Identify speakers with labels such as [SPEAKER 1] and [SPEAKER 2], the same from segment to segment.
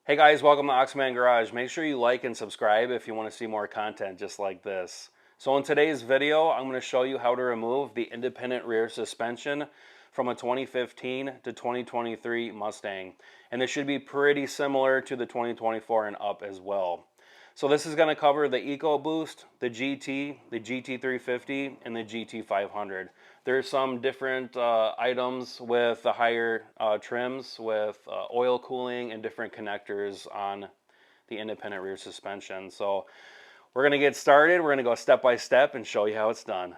[SPEAKER 1] Hey guys, welcome to Oxman Garage. Make sure you like and subscribe if you want to see more content just like this. So in today's video, I'm going to show you how to remove the independent rear suspension from a 2015 to 2023 Mustang. And this should be pretty similar to the 2024 and up as well. So this is going to cover the EcoBoost, the GT, the GT350, and the GT500. There's some different items with the higher trims with oil cooling and different connectors on the independent rear suspension. So we're going to get started. We're going to go step by step and show you how it's done.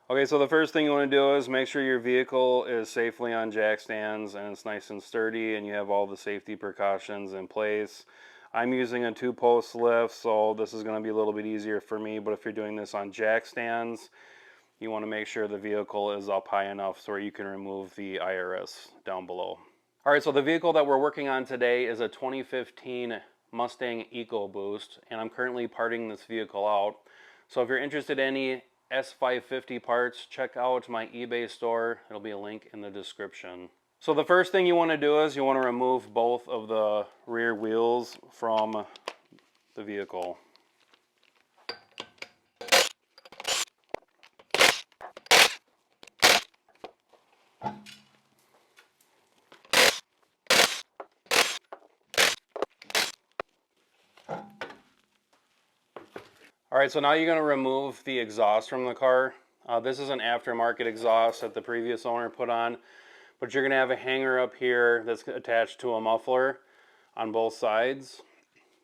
[SPEAKER 1] Okay, so the first thing you want to do is make sure your vehicle is safely on jack stands and it's nice and sturdy and you have all the safety precautions in place. I'm using a 2-post lift, so this is going to be a little bit easier for me, but if you're doing this on jack stands, you want to make sure the vehicle is up high enough so you can remove the IRS down below. Alright, so the vehicle that we're working on today is a 2015 Mustang EcoBoost, and I'm currently parting this vehicle out. So if you're interested in any S550 parts, check out my eBay store. It'll be a link in the description. So the first thing you want to do is you want to remove both of the rear wheels from the vehicle. Alright, so now you're going to remove the exhaust from the car. This is an aftermarket exhaust that the previous owner put on, but you're going to have a hanger up here that's attached to a muffler on both sides.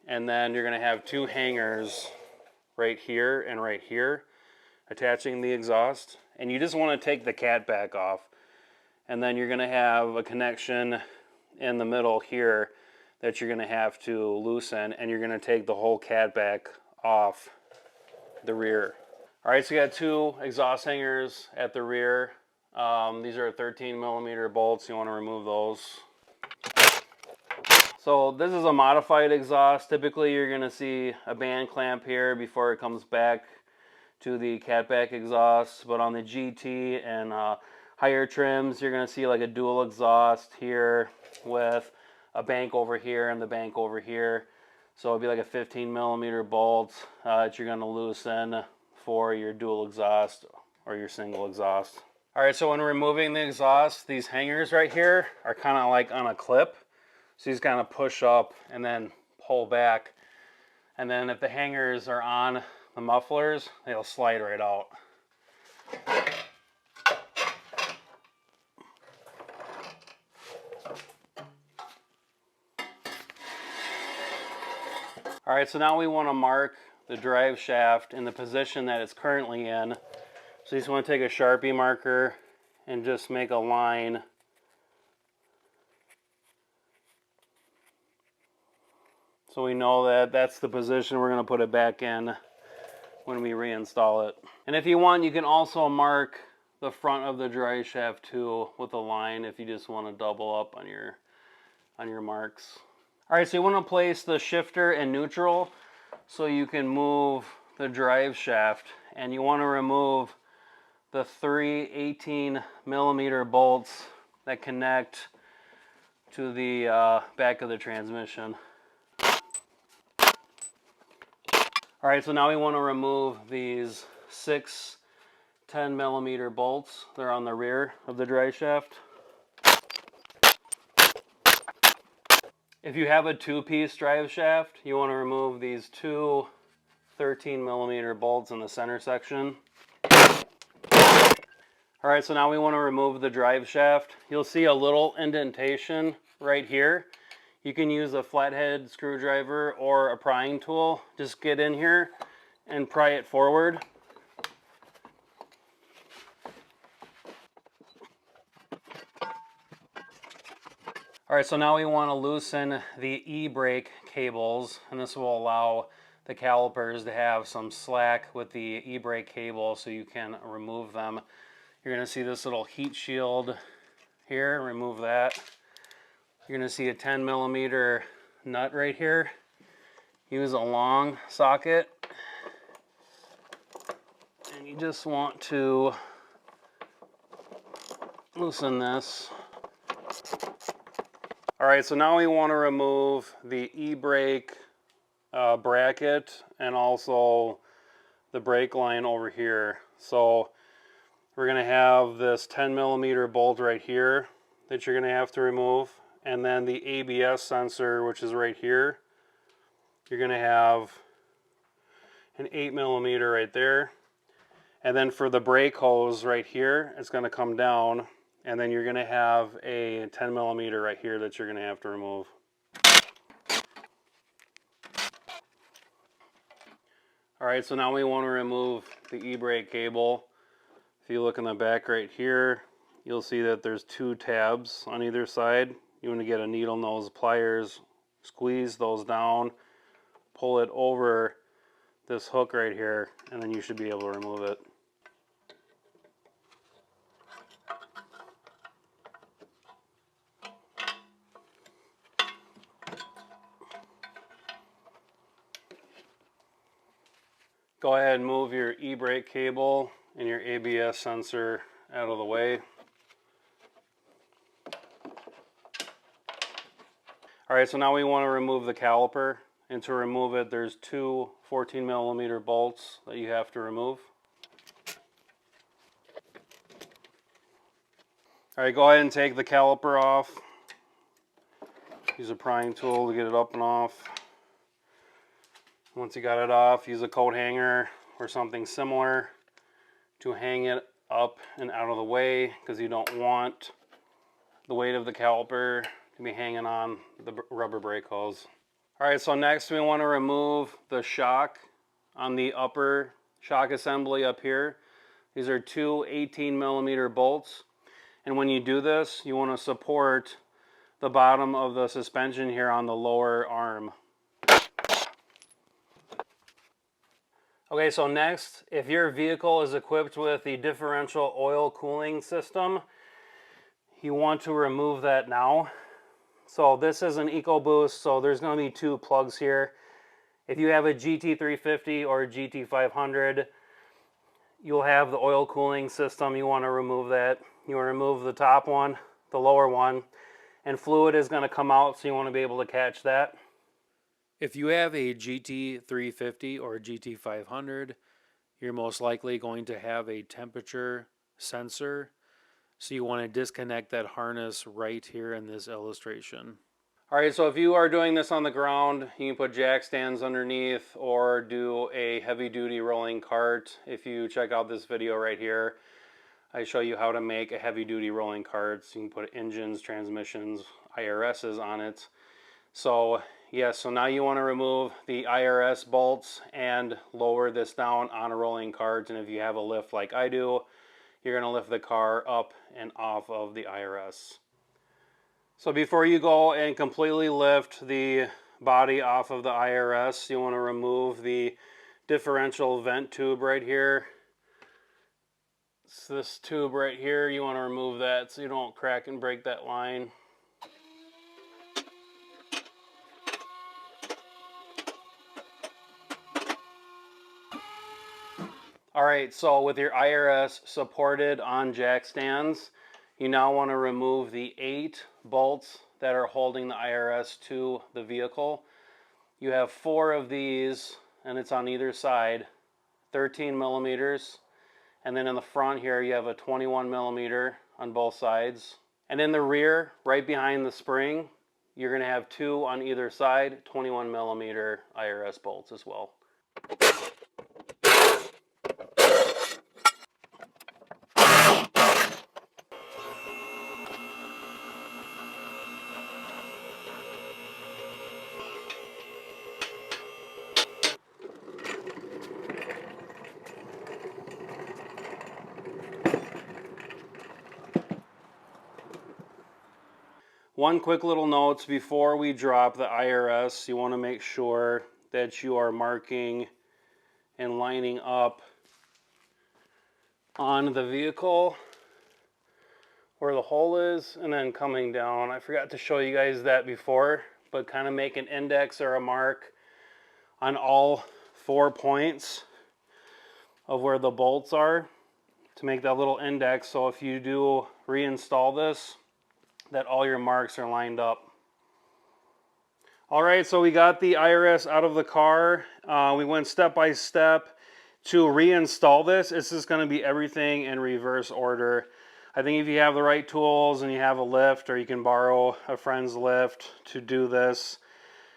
[SPEAKER 1] And then you're going to have two hangers right here and right here attaching the exhaust. And you just want to take the cat back off. And then you're going to have a connection in the middle here that you're going to have to loosen, and you're going to take the whole cat back off the rear. Alright, so you got two exhaust hangers at the rear. These are 13mm bolts. You want to remove those. So this is a modified exhaust. Typically you're going to see a band clamp here before it comes back to the catback exhaust, but on the GT and higher trims you're going to see like a dual exhaust here with a bank over here and the bank over here. So it'll be like a 15mm bolt that you're going to loosen for your dual exhaust or your single exhaust. Alright, so when removing the exhaust, these hangers right here are kind of like on a clip. So you just kind of push up and then pull back. And then if the hangers are on the mufflers, they'll slide right out. Alright, so now we want to mark the drive shaft in the position that it's currently in. So you just want to take a Sharpie marker and just make a line . So we know that that's the position we're going to put it back in when we reinstall it. And if you want, you can also mark the front of the drive shaft too with a line if you just want to double up on your marks. Alright, so you want to place the shifter in neutral so you can move the drive shaft, and you want to remove the three 18mm bolts that connect to the back of the transmission. Alright, so now we want to remove these 6 10mm bolts. They're on the rear of the drive shaft. If you have a 2-piece drive shaft, you want to remove these two 13mm bolts in the center section. Alright, so now we want to remove the drive shaft. You'll see a little indentation right here. You can use a flathead screwdriver or a prying tool. Just get in here and pry it forward. Alright, so now we want to loosen the e-brake cables, and this will allow the calipers to have some slack with the e-brake cable so you can remove them. You're going to see this little heat shield here. Remove that. You're going to see a 10mm nut right here. Use a long socket, and you just want to loosen this. All right, so now we want to remove the e-brake bracket and also the brake line over here. So we're going to have this 10 millimeter bolt right here that you're going to have to remove, and then the ABS sensor, which is right here. You're going to have an 8 millimeter right there, and then for the brake hose right here, it's going to come down, and then you're going to have a 10 millimeter right here that you're going to have to remove. All right, so now we want to remove the e-brake cable. If you look in the back right here, you'll see that there's 2 tabs on either side. You want to get a needle nose pliers, squeeze those down, pull it over this hook right here, and then you should be able to remove it. Go ahead and move your e-brake cable and your ABS sensor out of the way. All right, so now we want to remove the caliper, and to remove it, there's 2 14 millimeter bolts that you have to remove. All right, go ahead and take the caliper off. Use a prying tool to get it up and off. Once you got it off, use a coat hanger or something similar to hang it up and out of the way, because you don't want the weight of the caliper to be hanging on the rubber brake hose. All right, so next we want to remove the shock on the upper shock assembly up here. These are 2 18 millimeter bolts, and when you do this, you want to support the bottom of the suspension here on the lower arm. Okay, so next, if your vehicle is equipped with the differential oil cooling system, you want to remove that now. So this is an EcoBoost, so there's going to be 2 plugs here. If you have a GT350 or a GT500, you'll have the oil cooling system. You want to remove that. You want to remove the top one, the lower one, and fluid is going to come out, so you want to be able to catch that. If you have a GT350 or a GT500, you're most likely going to have a temperature sensor. So you want to disconnect that harness right here in this illustration. All right, so if you are doing this on the ground, you can put jack stands underneath or do a heavy duty rolling cart. If you check out this video right here, I show you how to make a heavy duty rolling cart. So you can put engines, transmissions, IRSs on it. So yes, so now you want to remove the IRS bolts and lower this down on a rolling cart. And if you have a lift like I do, you're going to lift the car up and off of the IRS. So before you go and completely lift the body off of the IRS, you want to remove the differential vent tube right here. It's this tube right here. You want to remove that so you don't crack and break that line. All right, so with your IRS supported on jack stands, you now want to remove the 8 bolts that are holding the IRS to the vehicle. You have 4 of these, and it's on either side, 13 millimeters. And then in the front here, you have a 21 millimeter on both sides. And in the rear, right behind the spring, you're going to have 2 on either side, 21 millimeter IRS bolts as well. One quick little note before we drop the IRS, you want to make sure that you are marking and lining up on the vehicle where the hole is, and then coming down. I forgot to show you guys that before, but kind of make an index or a mark on all 4 points of where the bolts are to make that little index, so if you do reinstall this, that all your marks are lined up. All right, so we got the IRS out of the car. We went step by step to reinstall this. This is going to be everything in reverse order. I think if you have the right tools and you have a lift, or you can borrow a friend's lift to do this.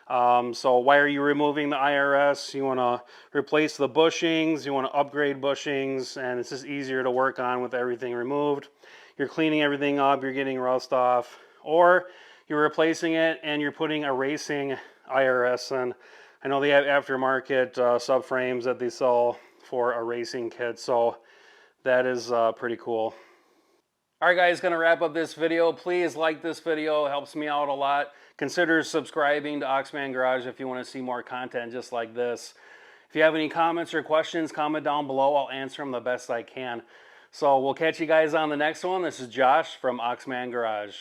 [SPEAKER 1] So why are you removing the IRS? You want to replace the bushings, you want to upgrade bushings, and it's just easier to work on with everything removed. You're cleaning everything up, you're getting rust off, or you're replacing it and you're putting a racing IRS in. I know they have aftermarket subframes that they sell for a racing kit, so that is pretty cool. All right, guys, going to wrap up this video. Please like this video. It helps me out a lot. Consider subscribing to Oxman Garage if you want to see more content just like this. If you have any comments or questions, comment down below. I'll answer them the best I can. So we'll catch you guys on the next one. This is Josh from Oxman Garage.